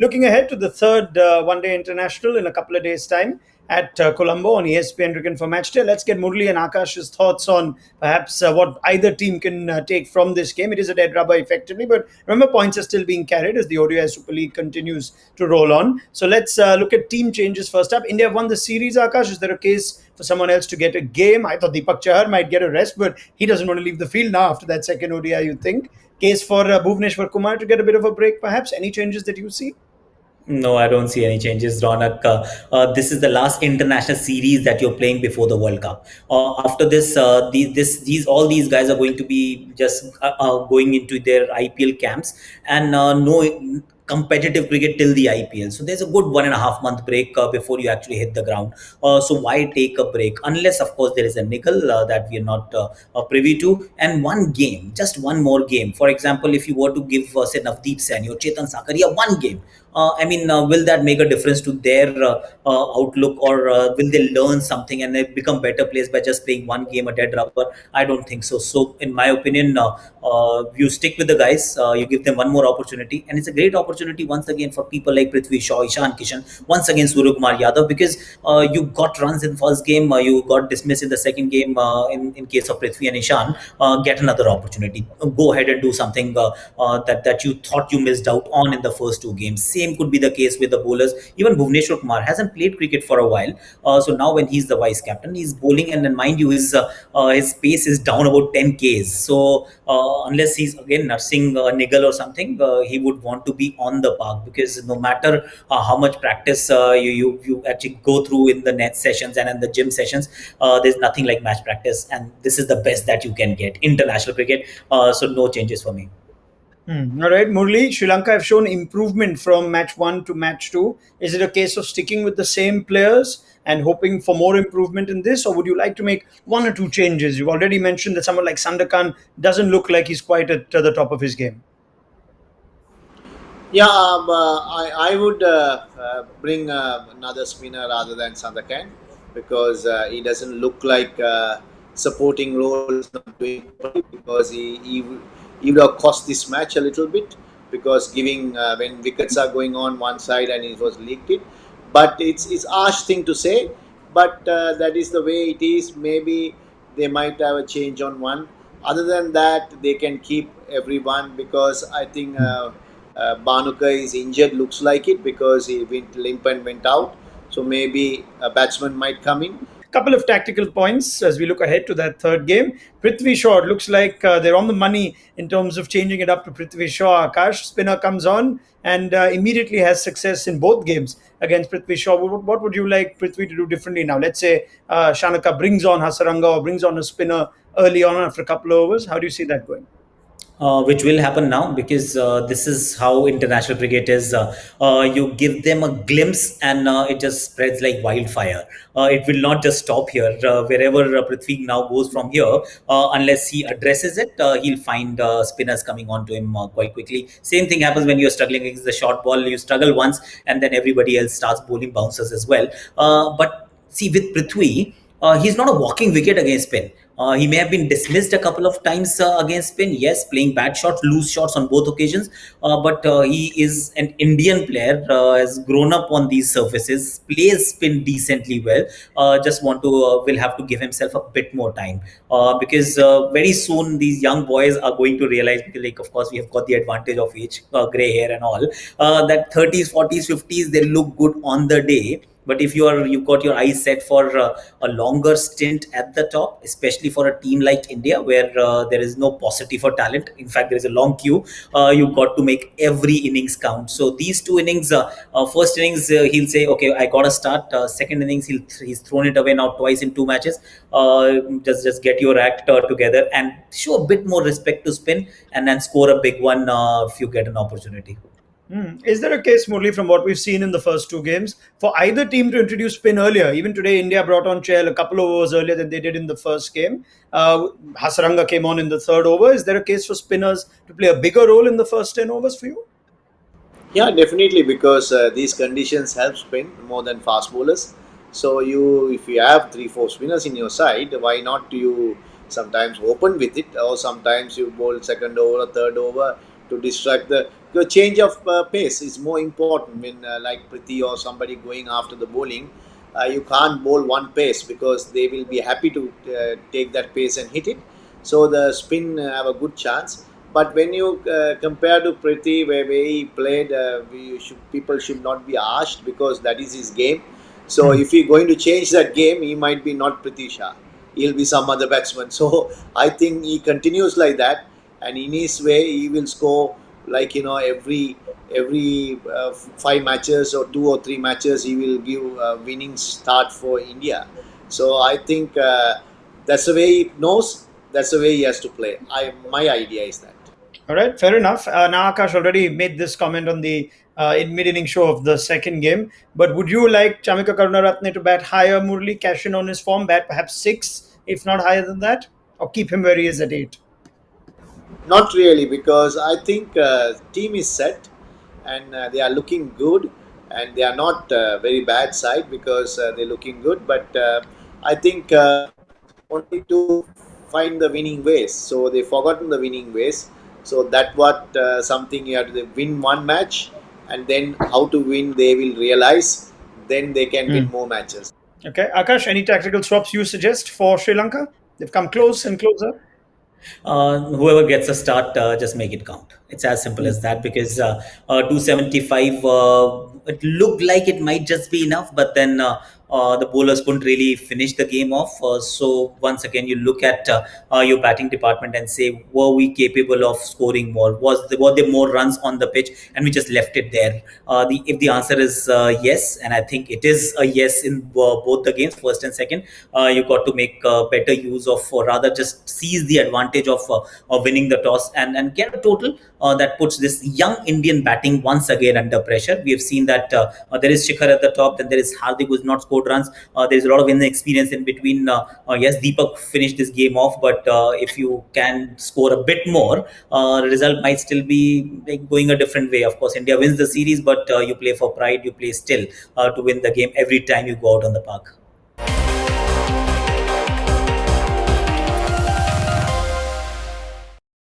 looking ahead to the third one-day international in a couple of days' time at Colombo on ESPN Cricinfo Matchday. Let's get Murali and Akash's thoughts on perhaps what either team can take from this game. It is a dead rubber effectively, but remember, points are still being carried as the ODI Super League continues to roll on. So let's look at team changes first up. India won the series, Akash. Is there a case for someone else to get a game? I thought Deepak Chahar might get a rest, but he doesn't want to leave the field now after that second ODI, you think. Case for Bhuvneshwar Kumar to get a bit of a break, perhaps? Any changes that you see? No, I don't see any changes, Ronak. This is the last international series that you're playing before the World Cup. After this, all these guys are going to be just going into their IPL camps, and no competitive cricket till the IPL. So there's a good 1.5 month break before you actually hit the ground. So why take a break? Unless, of course, there is a niggle that we are not privy to. And one game, just one more game. For example, if you were to give, say, Navdeep Saini or Chetan Sakaria one game, will that make a difference to their outlook, or will they learn something and they become better players by just playing one game a dead rubber? I don't think so. So, in my opinion, you stick with the guys, you give them one more opportunity, and it's a great opportunity once again for people like Prithvi Shaw, Ishan Kishan, once again Suryakumar Yadav, because you got runs in first game, you got dismissed in the second game. In case of Prithvi and Ishan, get another opportunity. Go ahead and do something that you thought you missed out on in the first two games. Same could be the case with the bowlers. Even Bhuvneshwar Kumar hasn't played cricket for a while, so now when he's the vice captain, he's bowling, and then mind you, his pace is down about 10 k's. So unless he's again nursing a niggle or something, he would want to be on the park, because no matter how much practice you actually go through in the net sessions and in the gym sessions, there's nothing like match practice, and this is the best that you can get international cricket. So no changes for me. All right, Murli, Sri Lanka have shown improvement from match one to match two. Is it a case of sticking with the same players and hoping for more improvement in this, or would you like to make one or two changes? You've already mentioned that someone like Sandakan doesn't look like he's quite at the top of his game. Yeah, I would bring another spinner rather than Sandakan, because he doesn't look like supporting role is not doing properly, because he would have cost this match a little bit, because giving when wickets are going on one side and it was leaked it. But it's harsh thing to say, but that is the way it is. Maybe they might have a change on one. Other than that, they can keep everyone, because I think Banuka is injured, looks like it, because he went limp and went out. So maybe a batsman might come in. Couple of tactical points as we look ahead to that third game. Prithvi Shaw, it looks like they're on the money in terms of changing it up to Prithvi Shaw. Akash, spinner comes on and immediately has success in both games against Prithvi Shaw. What would you like Prithvi to do differently now? Let's say Shanaka brings on Hasaranga or brings on a spinner early on after a couple of overs. How do you see that going? Which will happen now, because this is how international cricket is. You give them a glimpse, and it just spreads like wildfire. It will not just stop here. Wherever Prithvi now goes from here, unless he addresses it, he'll find spinners coming onto him quite quickly. Same thing happens when you're struggling against the short ball. You struggle once, and then everybody else starts bowling bouncers as well. But see, with Prithvi, he's not a walking wicket against spin. He may have been dismissed a couple of times against spin. Yes, playing bad shots, loose shots on both occasions. But he is an Indian player, has grown up on these surfaces, plays spin decently well. Just want to will have to give himself a bit more time, because very soon these young boys are going to realize, because like, of course, we have got the advantage of age, gray hair and all, that 30s, 40s, 50s, they look good on the day. But if you've got your eyes set for a longer stint at the top, especially for a team like India, where there is no paucity for talent, in fact there is a long queue, you've got to make every innings count. So these two innings, first innings he'll say, okay, I got to start. Second innings he's thrown it away now twice in two matches. Just get your act together and show a bit more respect to spin, and then score a big one if you get an opportunity. Is there a case, Murli, from what we've seen in the first two games, for either team to introduce spin earlier? Even today, India brought on Chahal a couple of overs earlier than they did in the first game. Hasaranga came on in the third over. Is there a case for spinners to play a bigger role in the first 10 overs for you? Yeah, definitely, because these conditions help spin more than fast bowlers. So if you have 3-4 spinners in your side, why not do you sometimes open with it, or sometimes you bowl second over or third over to distract the change of pace is more important when like Priti or somebody going after the bowling. You can't bowl one pace because they will be happy to take that pace and hit it. So the spin have a good chance. But when you compare to Priti, where he played, people should not be asked because that is his game. So if he's going to change that game, he might be not Prithvi Shaw. He'll be some other batsman. So I think he continues like that, and in his way, he will score like every 5 matches or 2 or 3 matches, he will give a winning start for India. So I think that's the way he knows. That's the way he has to play. My idea is that. All right, fair enough. Now, Akash already made this comment on the in mid-inning show of the second game. But would you like Chamika Karunaratne to bat higher, Murli, cash in on his form, bat perhaps 6, if not higher than that, or keep him where he is at 8? Not really, because I think team is set and they are looking good, and they are not very bad side because they're looking good. But I think only to find the winning ways. So they've forgotten the winning ways. So that what something you have to win one match, and then how to win they will realize. Then they can win more matches. Okay, Akash, any tactical swaps you suggest for Sri Lanka? They've come close and closer. Whoever gets a start, just make it count. It's as simple as that, because 275, it looked like it might just be enough, but then the bowlers couldn't really finish the game off. So once again, you look at your batting department and say, were we capable of scoring more? Were there more runs on the pitch, and we just left it there? If the answer is yes, and I think it is a yes in both the games, first and second, you got to make better use of, or rather just seize the advantage of winning the toss and get a total that puts this young Indian batting once again under pressure. We have seen that there is Shikhar at the top, then there is Hardik who's not scored runs. There is a lot of inexperience in between. Yes, Deepak finished this game off, but if you can score a bit more, result might still be like going a different way. Of course, India wins the series, but you play for pride, you play still to win the game every time you go out on the park.